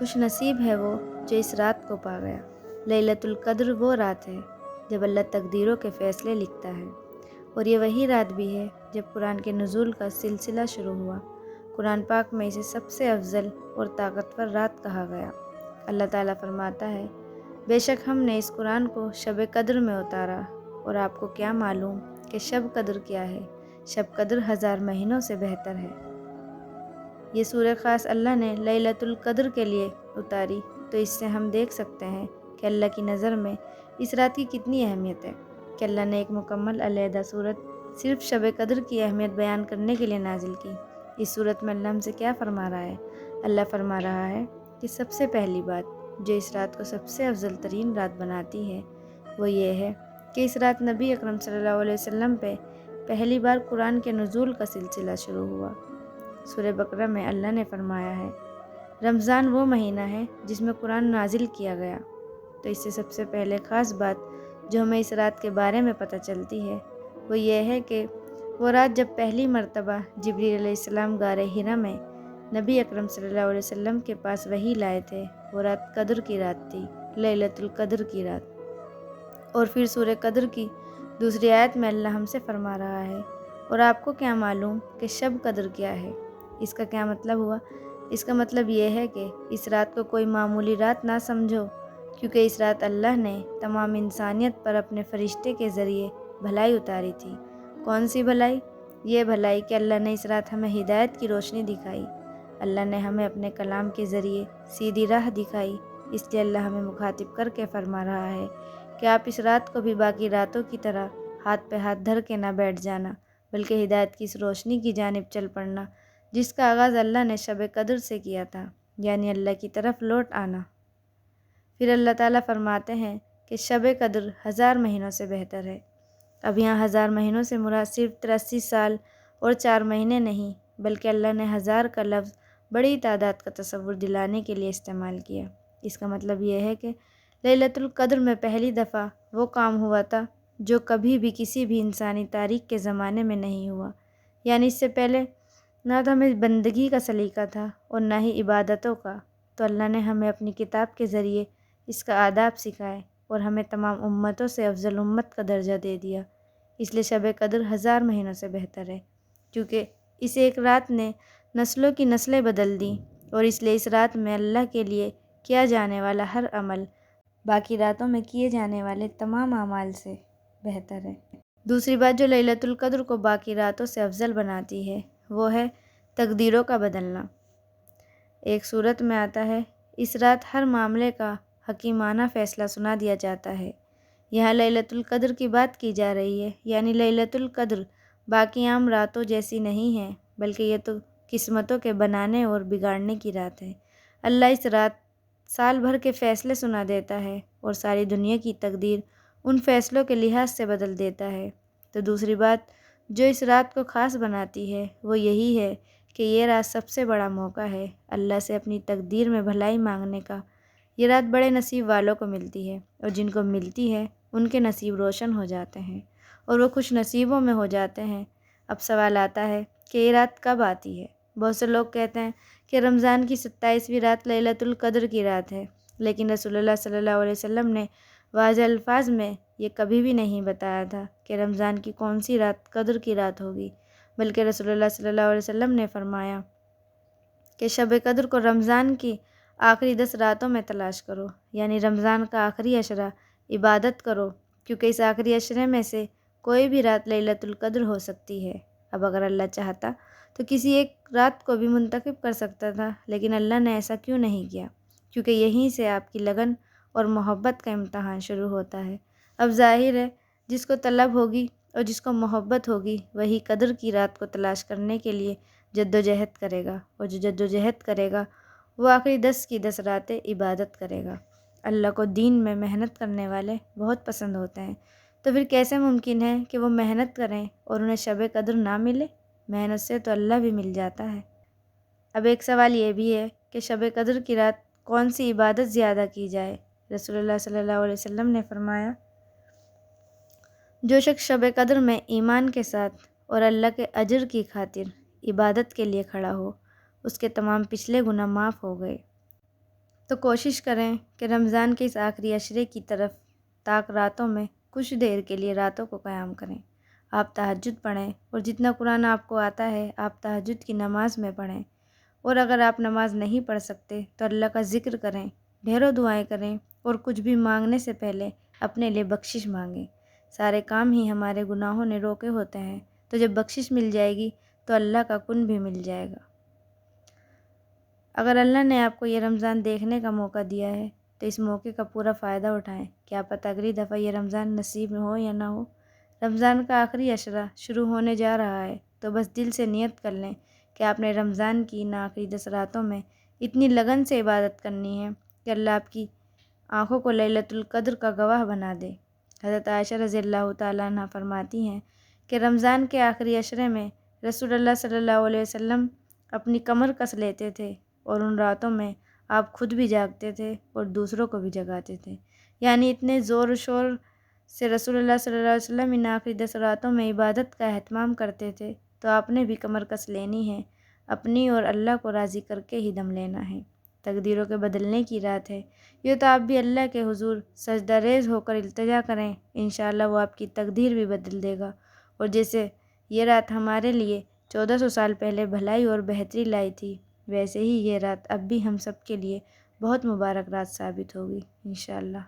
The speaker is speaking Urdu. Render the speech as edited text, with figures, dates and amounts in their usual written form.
خوش نصیب ہے وہ جو اس رات کو پا گیا۔ لیلۃ القدر وہ رات ہے جب اللہ تقدیروں کے فیصلے لکھتا ہے، اور یہ وہی رات بھی ہے جب قرآن کے نزول کا سلسلہ شروع ہوا۔ قرآن پاک میں اسے سب سے افضل اور طاقتور رات کہا گیا۔ اللہ تعالیٰ فرماتا ہے، بے شک ہم نے اس قرآن کو شب قدر میں اتارا، اور آپ کو کیا معلوم کہ شب قدر کیا ہے؟ شب قدر 1000 مہینوں سے بہتر ہے۔ یہ سورہ خاص اللہ نے لیلۃ القدر کے لیے اتاری، تو اس سے ہم دیکھ سکتے ہیں کہ اللہ کی نظر میں اس رات کی کتنی اہمیت ہے، کہ اللہ نے ایک مکمل علیحدہ صورت صرف شب قدر کی اہمیت بیان کرنے کے لیے نازل کی۔ اس صورت میں اللہ ہم سے کیا فرما رہا ہے؟ اللہ فرما رہا ہے کہ سب سے پہلی بات جو اس رات کو سب سے افضل ترین رات بناتی ہے وہ یہ ہے کہ اس رات نبی اکرم صلی اللہ علیہ وسلم پہ پہلی بار قرآن کے نزول کا سلسلہ شروع ہوا۔ سورہ بقرہ میں اللہ نے فرمایا ہے، رمضان وہ مہینہ ہے جس میں قرآن نازل کیا گیا۔ تو اس سے سب سے پہلے خاص بات جو ہمیں اس رات کے بارے میں پتہ چلتی ہے وہ یہ ہے کہ وہ رات جب پہلی مرتبہ جبریل علیہ السلام غار حرا میں نبی اکرم صلی اللہ علیہ وسلم کے پاس وحی لائے تھے، وہ رات قدر کی رات تھی، لیلۃ القدر کی رات۔ اور پھر سورہ قدر کی دوسری آیت میں اللہ ہم سے فرما رہا ہے، اور آپ کو کیا معلوم کہ شب قدر کیا ہے؟ اس کا کیا مطلب ہوا؟ اس کا مطلب یہ ہے کہ اس رات کو کوئی معمولی رات نہ سمجھو، کیونکہ اس رات اللہ نے تمام انسانیت پر اپنے فرشتے کے ذریعے بھلائی اتاری تھی۔ کون سی بھلائی؟ یہ بھلائی کہ اللہ نے اس رات ہمیں ہدایت کی روشنی دکھائی۔ اللہ نے ہمیں اپنے کلام کے ذریعے سیدھی راہ دکھائی، اس لیے اللہ ہمیں مخاطب کر کے فرما رہا ہے کہ آپ اس رات کو بھی باقی راتوں کی طرح ہاتھ پہ ہاتھ دھر کے نہ بیٹھ جانا، بلکہ ہدایت کی اس روشنی کی جانب چل پڑنا جس کا آغاز اللہ نے شب قدر سے کیا تھا، یعنی اللہ کی طرف لوٹ آنا۔ پھر اللہ تعالیٰ فرماتے ہیں کہ شب قدر 1000 مہینوں سے بہتر ہے۔ اب یہاں 1000 مہینوں سے مراد صرف 83 سال اور 4 مہینے نہیں، بلکہ اللہ نے 1000 کا لفظ بڑی تعداد کا تصور دلانے کے لیے استعمال کیا۔ اس کا مطلب یہ ہے کہ لیلۃ القدر میں پہلی دفعہ وہ کام ہوا تھا جو کبھی بھی کسی بھی انسانی تاریخ کے زمانے میں نہیں ہوا، یعنی اس سے پہلے نہ تو ہمیں بندگی کا سلیقہ تھا اور نہ ہی عبادتوں کا، تو اللہ نے ہمیں اپنی کتاب کے ذریعے اس کا آداب سکھائے اور ہمیں تمام امتوں سے افضل امت کا درجہ دے دیا۔ اس لیے شب قدر 1000 مہینوں سے بہتر ہے، کیونکہ اس ایک رات نے نسلوں کی نسلیں بدل دیں، اور اس لیے اس رات میں اللہ کے لیے کیا جانے والا ہر عمل باقی راتوں میں کیے جانے والے تمام اعمال سے بہتر ہے۔ دوسری بات جو لیلۃ القدر کو باقی راتوں سے افضل بناتی ہے وہ ہے تقدیروں کا بدلنا۔ ایک صورت میں آتا ہے، اس رات ہر معاملے کا حکیمانہ فیصلہ سنا دیا جاتا ہے۔ یہاں لیلۃ القدر کی بات کی جا رہی ہے، یعنی لیلۃ القدر باقی عام راتوں جیسی نہیں ہے، بلکہ یہ تو قسمتوں کے بنانے اور بگاڑنے کی رات ہے۔ اللہ اس رات سال بھر کے فیصلے سنا دیتا ہے اور ساری دنیا کی تقدیر ان فیصلوں کے لحاظ سے بدل دیتا ہے۔ تو دوسری بات جو اس رات کو خاص بناتی ہے وہ یہی ہے کہ یہ رات سب سے بڑا موقع ہے اللہ سے اپنی تقدیر میں بھلائی مانگنے کا۔ یہ رات بڑے نصیب والوں کو ملتی ہے، اور جن کو ملتی ہے ان کے نصیب روشن ہو جاتے ہیں اور وہ خوش نصیبوں میں ہو جاتے ہیں۔ اب سوال آتا ہے کہ یہ رات کب آتی ہے؟ بہت سے لوگ کہتے ہیں کہ رمضان کی 27ویں رات لیلۃ القدر کی رات ہے، لیکن رسول اللہ صلی اللہ علیہ وسلم نے واضح الفاظ میں یہ کبھی بھی نہیں بتایا تھا کہ رمضان کی کون سی رات قدر کی رات ہوگی، بلکہ رسول اللہ صلی اللہ علیہ وسلم نے فرمایا کہ شب قدر کو رمضان کی آخری 10 راتوں میں تلاش کرو، یعنی رمضان کا آخری عشرہ عبادت کرو، کیونکہ اس آخری عشرے میں سے کوئی بھی رات لیلۃ القدر ہو سکتی ہے۔ اب اگر اللہ چاہتا تو کسی ایک رات کو بھی منتخب کر سکتا تھا، لیکن اللہ نے ایسا کیوں نہیں کیا؟ کیونکہ یہیں سے آپ کی لگن اور محبت کا امتحان شروع ہوتا ہے۔ اب ظاہر ہے جس کو طلب ہوگی اور جس کو محبت ہوگی وہی قدر کی رات کو تلاش کرنے کے لیے جد و جہد کرے گا، اور جو جد و جہد کرے گا وہ آخری 10 کی 10 راتیں عبادت کرے گا۔ اللہ کو دین میں محنت کرنے والے بہت پسند ہوتے ہیں، تو پھر کیسے ممکن ہے کہ وہ محنت کریں اور انہیں شب قدر نہ ملے؟ محنت سے تو اللہ بھی مل جاتا ہے۔ اب ایک سوال یہ بھی ہے کہ شب قدر کی رات کون سی عبادت زیادہ کی جائے؟ رسول اللہ صلی اللہ علیہ وسلم نے فرمایا، جو شخص شب قدر میں ایمان کے ساتھ اور اللہ کے اجر کی خاطر عبادت کے لیے کھڑا ہو، اس کے تمام پچھلے گناہ معاف ہو گئے۔ تو کوشش کریں کہ رمضان کے اس آخری عشرے کی طرف تاک راتوں میں کچھ دیر کے لیے راتوں کو قیام کریں۔ آپ تہجد پڑھیں اور جتنا قرآن آپ کو آتا ہے آپ تہجد کی نماز میں پڑھیں، اور اگر آپ نماز نہیں پڑھ سکتے تو اللہ کا ذکر کریں، ڈھیروں دعائیں کریں، اور کچھ بھی مانگنے سے پہلے اپنے لیے بخشش مانگیں۔ سارے کام ہی ہمارے گناہوں نے روکے ہوتے ہیں، تو جب بخشش مل جائے گی تو اللہ کا کن بھی مل جائے گا۔ اگر اللہ نے آپ کو یہ رمضان دیکھنے کا موقع دیا ہے تو اس موقع کا پورا فائدہ اٹھائیں۔ کیا پتہ اگلی دفعہ یہ رمضان نصیب ہو یا نہ ہو۔ رمضان کا آخری عشرہ شروع ہونے جا رہا ہے، تو بس دل سے نیت کر لیں کہ آپ نے رمضان کی ان آخری 10 راتوں میں اتنی لگن سے عبادت کرنی ہے کہ اللہ آپ کی آنکھوں کو لیلۃ القدر کا گواہ بنا دے۔ حضرت عائشہ رضی اللہ تعالیٰ عنہ فرماتی ہیں کہ رمضان کے آخری عشرے میں رسول اللہ صلی اللہ علیہ وسلم اپنی کمر کس لیتے تھے، اور ان راتوں میں آپ خود بھی جاگتے تھے اور دوسروں کو بھی جگاتے تھے، یعنی اتنے زور و شور سے رسول اللہ صلی اللہ علیہ وسلم ان آخری 10 راتوں میں عبادت کا اہتمام کرتے تھے، تو آپ نے بھی کمر کس لینی ہے، اپنی اور اللہ کو راضی کر کے ہی دم لینا ہے۔ تقدیروں کے بدلنے کی رات ہے یہ، تو آپ بھی اللہ کے حضور سجدہ ریز ہو کر التجا کریں، انشاءاللہ وہ آپ کی تقدیر بھی بدل دے گا۔ اور جیسے یہ رات ہمارے لیے 1400 سال پہلے بھلائی اور بہتری لائی تھی، ویسے ہی یہ رات اب بھی ہم سب کے لیے بہت مبارک رات ثابت ہوگی انشاءاللہ۔